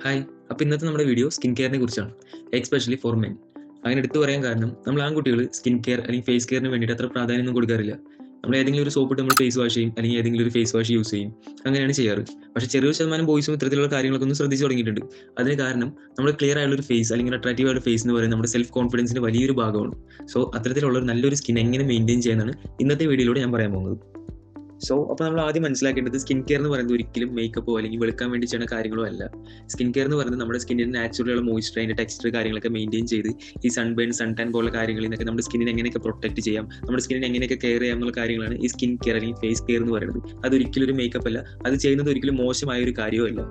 Hi. അപ്പോൾ ഇന്നത്തെ നമ്മുടെ വീഡിയോ സ്കിൻ കെയറിനെ കുറിച്ചാണ്, എക്സ്പെഷ്യലി ഫോർ മെൻ. അങ്ങനെ എടുത്തു പറയാൻ കാരണം നമ്മൾ ആൺകുട്ടികൾ സ്കിൻ കെയർ അല്ലെങ്കിൽ ഫേസ് കെയറിന് വേണ്ടിയിട്ട് അത്ര പ്രാധാന്യമൊന്നും കൊടുക്കാറില്ല. നമ്മൾ ഏതെങ്കിലും ഒരു സോപ്പിട്ട് നമ്മൾ ഫേസ് വാഷ് ചെയ്യും, അല്ലെങ്കിൽ ഏതെങ്കിലും ഒരു ഫേസ് വാഷ് യൂസ് ചെയ്യും, അങ്ങനെയാണ് ചെയ്യാറ്. പക്ഷേ ചെറിയൊരു ശതമാനം ബോയ്സും ഇത്തരത്തിലുള്ള കാര്യങ്ങളൊക്കെ ഒന്ന് ശ്രദ്ധിച്ചു തുടങ്ങിയിട്ടുണ്ട്. അതിന് കാരണം നമ്മുടെ ക്ലിയർ ആയുള്ള ഒരു ഫേസ് അല്ലെങ്കിൽ അട്രാക്റ്റീവ് ആയുള്ള ഫേസ് എന്ന് പറയുന്നത് നമ്മുടെ സെൽഫ് കോൺഫിഡൻസിന്റെ വലിയൊരു ഭാഗമാണ്. സോ അത്തരത്തിലുള്ള ഒരു നല്ലൊരു സ്കിൻ എങ്ങനെ മെയിൻറ്റെയിൻ ചെയ്യാനാണ് ഇന്നത്തെ വീഡിയോയിലൂടെ ഞാൻ പറയാൻ പോകുന്നത്. അപ്പോൾ നമ്മൾ ആദ്യം മനസ്സിലാക്കേണ്ടത് സ്കിൻ കെയർ എന്ന് പറയുന്നത് ഒരിക്കലും മേക്കപ്പോ അല്ലെങ്കിൽ വെളുക്കാൻ വേണ്ടി ചെയ്യുന്ന കാര്യങ്ങളോ അല്ല. സ്കിൻ കെയർ എന്ന് പറയുന്നത് നമ്മുടെ സ്കിന്നിന്റെ നാച്ചുറലുള്ള മോയ്സ്ചർ, അതിന്റെ ടെക്സ്ചർ കാര്യങ്ങളൊക്കെ മെയിൻറ്റെയിൻ ചെയ്ത് ഈ സൺബേൺ, സൺ ടാൻ പോലുള്ള കാര്യങ്ങളിൽ നിന്നൊക്കെ നമ്മുടെ സ്കിന്നിനെ എങ്ങനെയൊക്കെ പ്രൊട്ടക്ട് ചെയ്യാം, നമ്മുടെ സ്കിന്നിനെ എങ്ങനെയൊക്കെ കെയർ ചെയ്യാം എന്നുള്ള കാര്യങ്ങളാണ് ഈ സ്കിൻ കെയർ അല്ലെങ്കിൽ ഫേസ് കെയർ എന്ന് പറയുന്നത്. അതൊരിക്കലും ഒരു മേക്കപ്പ് അല്ല, അത് ചെയ്യുന്നത് ഒരിക്കലും മോശമായ ഒരു കാര്യമല്ല.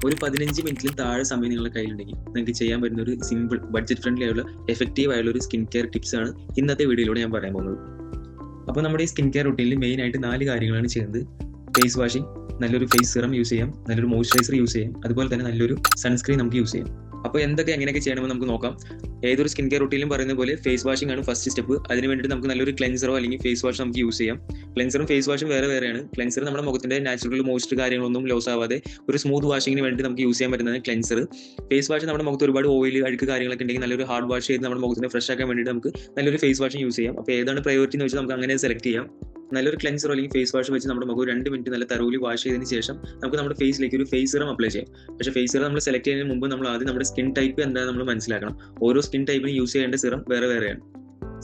ഒരു 15 മിനിറ്റിലും താഴെ സമയം നിങ്ങളുടെ കയ്യിലുണ്ടെങ്കിൽ നിങ്ങൾക്ക് ചെയ്യാൻ പറ്റുന്ന ഒരു സിമ്പിൾ, ബഡ്ജറ്റ് ഫ്രണ്ട്ലി ആയുള്ള എഫക്റ്റീവ് ആയുള്ള ഒരു സ്കിൻ കെയർ ടിപ്സ് ആണ് ഇന്നത്തെ വീഡിയോയിലൂടെ ഞാൻ പറയാൻ പോകുന്നത്. അപ്പോൾ നമ്മുടെ ഈ സ്കിൻ കെയർ റൂട്ടീനിൽ മെയിൻ ആയിട്ട് 4 കാര്യങ്ങളാണ് ചെയ്യുന്നത്. ഫേസ് വാഷിംഗ്, നല്ലൊരു ഫേസ് സിറം യൂസ് ചെയ്യാം, നല്ലൊരു മോയ്സ്ചറൈസർ യൂസ് ചെയ്യാം, അതുപോലെ തന്നെ നല്ലൊരു സൺസ്ക്രീൻ നമുക്ക് യൂസ് ചെയ്യാം. അപ്പോൾ എങ്ങനെയൊക്കെ ചെയ്യണമെന്ന് നമുക്ക് നോക്കാം. ഏതൊരു സ്കിൻ കെയർ റൂട്ടീനിലും പറയുന്ന പോലെ ഫേസ് വാഷിംഗ് ആണ് ഫസ്റ്റ് സ്റ്റെപ്പ്. അതിന് വേണ്ടിയിട്ട് നമുക്ക് നല്ലൊരു ക്ലെൻസറോ അല്ലെങ്കിൽ ഫേസ് വാഷ് നമുക്ക് യൂസ് ചെയ്യാം. ക്ലെൻസറും ഫേസ് വാഷും വേറെയാണ്. ക്ലെൻസർ നമ്മുടെ മുഖത്തിന്റെ നാച്ചുറൽ മോയ്സ്ചർ കാര്യങ്ങളൊന്നും ലോസ് ആവാതെ ഒരു സ്മൂത്ത് വാഷിങ്ങിന് വേണ്ടി നമുക്ക് യൂസ് ചെയ്യാൻ പറ്റുന്നതാണ് ക്ലെൻസർ. ഫേസ് വാഷ് നമ്മുടെ മുഖത്ത് ഒരുപാട് ഓയിൽ, അഴുക്ക് കാര്യങ്ങളൊക്കെ ഉണ്ടെങ്കിൽ നല്ലൊരു ഹാർഡ് വാഷ് ചെയ്ത് നമ്മുടെ മുഖത്തിനെ ഫ്രഷ് ആക്കാൻ വേണ്ടിയിട്ട് നമുക്ക് നല്ലൊരു ഫേസ് വാഷ് യൂസ് ചെയ്യാം. അപ്പോൾ ഏതാണ് പ്രയോറിറ്റി എന്ന് വെച്ചാൽ നമുക്ക് അങ്ങനെ സെലക്ട് ചെയ്യാം. നല്ലൊരു ക്ലെൻസറോ അല്ലെങ്കിൽ ഫേസ് വാഷ് വെച്ച് നമ്മുടെ മുഖം 2 മിനിറ്റ് നല്ല തറവിലി വാഷ് ചെയ്തതിന് ശേഷം നമുക്ക് നമ്മുടെ ഫേസിലേക്ക് ഒരു ഫേസ് സിറം അപ്ലൈ ചെയ്യാം. പക്ഷേ ഫേസ് സിറം നമ്മൾ സെലക്ട് ചെയ്യുന്നതിന് മുമ്പ് നമ്മൾ ആദ്യം നമ്മുടെ സ്കിൻ ടൈപ്പ് എന്താണെന്ന് നമ്മൾ മനസ്സിലാക്കണം. ഓരോ സ്കിൻ ടൈപ്പിന് യൂസ് ചെയ്യേണ്ട സിറം വേറെയാണ്.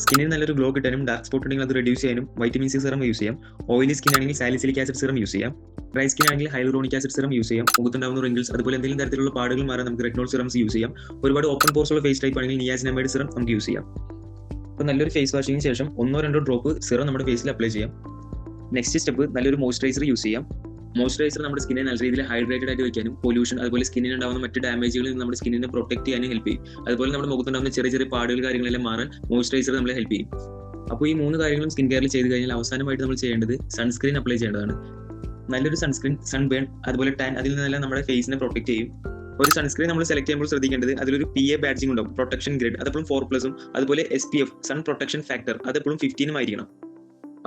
സ്കിന്നിന് നല്ലൊരു ഗ്ലോ കിട്ടാനും ഡാർക്ക് സ്പോട്ട് ഉണ്ടെങ്കിൽ അത് റെഡ്യൂസ് ചെയ്യാനും വൈറ്റമിൻ സി സിറം യൂസ് ചെയ്യാം. ഓയിലി സ്കിൻ ആണെങ്കിൽ സാലിസിലിക് ആസിഡ് സിറം യൂസ് ചെയ്യാം. ഡ്രൈ സ്കിൻ ആണെങ്കിൽ ഹൈലൂറോണിക് ആസിഡ് സിറം യൂസ് ചെയ്യാം. മുഖത്തുണ്ടാവുന്ന റിങ്കിൾസ് അതുപോലെ എന്തെങ്കിലും തരത്തിലുള്ള പാടുകൾ മാറാൻ നമുക്ക് റെറ്റിനോൾ സിറംസ് യൂസ് ചെയ്യാം. ഒരുപാട് ഓപ്പൺ പോർസ് ഉള്ള ഫേസ് ടൈപ്പ് ആണെങ്കിൽ നിയാസിനമൈഡ് സിറം നമുക്ക് യൂസ് ചെയ്യാം. അപ്പോൾ നല്ലൊരു ഫേസ് വാഷിങ്ങിന് ശേഷം 1-2 ഡ്രോപ്പ് സിറം നമ്മുടെ ഫേസിൽ അപ്ലൈ ചെയ്യാം. നെക്സ്റ്റ് സ്റ്റെപ്പ്, നല്ലൊരു മോയ്സ്ചറൈസർ യൂസ് ചെയ്യാം. മോയ്സ്ചറൈസർ നമ്മുടെ സ്കിന്നെ നല്ല രീതിയിൽ ഹൈഡ്രേറ്റഡ് ആയിട്ട് വെക്കാനും പൊല്യൂഷൻ അതുപോലെ സ്കിന്നിന് ഉണ്ടാവുന്ന മറ്റ് ഡാമേജുകളിൽ നിന്ന് നമ്മുടെ സ്കിന്നിനെ പ്രൊട്ടക്ട് ചെയ്യാനും ഹെൽപ്പ് ചെയ്യും. അതുപോലെ നമ്മുടെ മുഖത്തുണ്ടാവുന്ന ചെറിയ ചെറിയ പാടുകൾ കാര്യങ്ങളെല്ലാം മാറാൻ മോയ്സ്ചറൈസർ നമ്മളെ ഹെൽപ്പ് ചെയ്യും. അപ്പോൾ ഈ 3 കാര്യങ്ങളും സ്കിൻ കെയറിൽ ചെയ്ത് കഴിഞ്ഞാൽ അവസാനമായിട്ട് നമ്മൾ ചെയ്യേണ്ടത് സൺസ്ക്രീൻ അപ്ലൈ ചെയ്യേണ്ടതാണ്. നല്ലൊരു സൺസ്ക്രീൻ, സൺബേൺ അതുപോലെ ടാൻ, അതിൽ നിന്നെല്ലാം നമ്മുടെ ഫേസിനെ പ്രൊട്ടക്ട് ചെയ്യും. ഒരു സൺസ്ക്രീൻ നമ്മൾ സെലക്ട് ചെയ്യുമ്പോൾ ശ്രദ്ധിക്കേണ്ടത് അതിലൊരു PA ബാഡ്ജിംഗ് ഉണ്ടാവും, പ്രൊട്ടക്ഷൻ ഗ്രേഡ്, അതെപ്പോഴും 4+ഉം അതുപോലെ SPF സൺ പ്രൊട്ടക്ഷൻ ഫാക്ടർ അതെപ്പോഴും 15 ആയിരിക്കണം.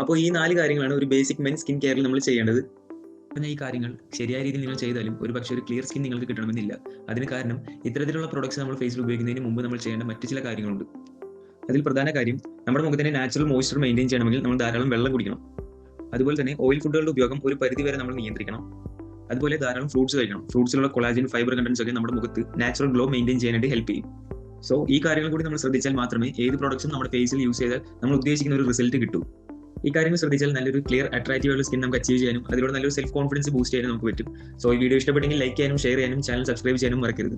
അപ്പോൾ ഈ 4 കാര്യങ്ങളാണ് ഒരു ബേസിക് മെൻ സ്കിൻ കെയറിൽ നമ്മൾ ചെയ്യേണ്ടത്. പിന്നെ ഈ കാര്യങ്ങൾ ശരിയായ രീതിയിൽ നിങ്ങൾ ചെയ്താലും ഒരു പക്ഷേ ഒരു ക്ലിയർ സ്കിൻ നിങ്ങൾക്ക് കിട്ടണമെന്നില്ല. അതിന് കാരണം ഇത്തരത്തിലുള്ള പ്രൊഡക്ട്സ് നമ്മൾ ഫേസിൽ ഉപയോഗിക്കുന്നതിന് മുമ്പ് നമ്മൾ ചെയ്യേണ്ട മറ്റു ചില കാര്യങ്ങളുണ്ട്. അതിൽ പ്രധാന കാര്യം, നമ്മുടെ മുഖത്തിന്റെ നാച്ചുറൽ മോയ്സ്ചർ മെയിൻറ്റെയിൻ ചെയ്യണമെങ്കിൽ നമ്മൾ ധാരാളം വെള്ളം കുടിക്കണം. അതുപോലെ തന്നെ ഓയിൽ ഫുഡുകളുടെ ഉപയോഗം ഒരു പരിധി വരെ നമ്മൾ നിയന്ത്രിക്കണം. അതുപോലെ ധാരാളം ഫ്രൂട്ട്സ് കഴിക്കണം. ഫ്രൂട്ട്സിലുള്ള കൊളാജൻ, ഫൈബർ കണ്ടൻസ് ഒക്കെ നമ്മുടെ മുഖത്ത് നാച്ചുറൽ ഗ്ലോ മെയിൻറ്റെയിൻ ചെയ്യാനായിട്ട് ഹെൽപ്പ് ചെയ്യും. സോ ഈ കാര്യങ്ങൾ കൂടി നമ്മൾ ശ്രദ്ധിച്ചാൽ മാത്രമേ ഏത് പ്രോഡക്ട്സും നമ്മുടെ ഫേസിൽ യൂസ് ചെയ്താൽ നമ്മൾ ഉദ്ദേശിക്കുന്ന ഒരു റിസൾട്ട് കിട്ടൂ. ഈ കാര്യങ്ങൾ ശ്രദ്ധിച്ചാൽ നല്ലൊരു ക്ലിയർ അട്രാക്റ്റീവ് ആയുള്ള സ്കിൻ നമുക്ക് അച്ചീവ് ചെയ്യാനും അതിലൂടെ നല്ലൊരു സെൽഫ് കോൺഫിഡൻസ് ബൂസ്റ്റ് ചെയ്യാനും നമുക്ക് പറ്റും. സോ ഈ വീഡിയോ ഇഷ്ടപ്പെട്ടെങ്കിൽ ലൈക്ക് ചെയ്യാനും ഷെയർ ചെയ്യാനും ചാനൽ സബ്സ്ക്രൈബ് ചെയ്യാനും മറക്കരുത്.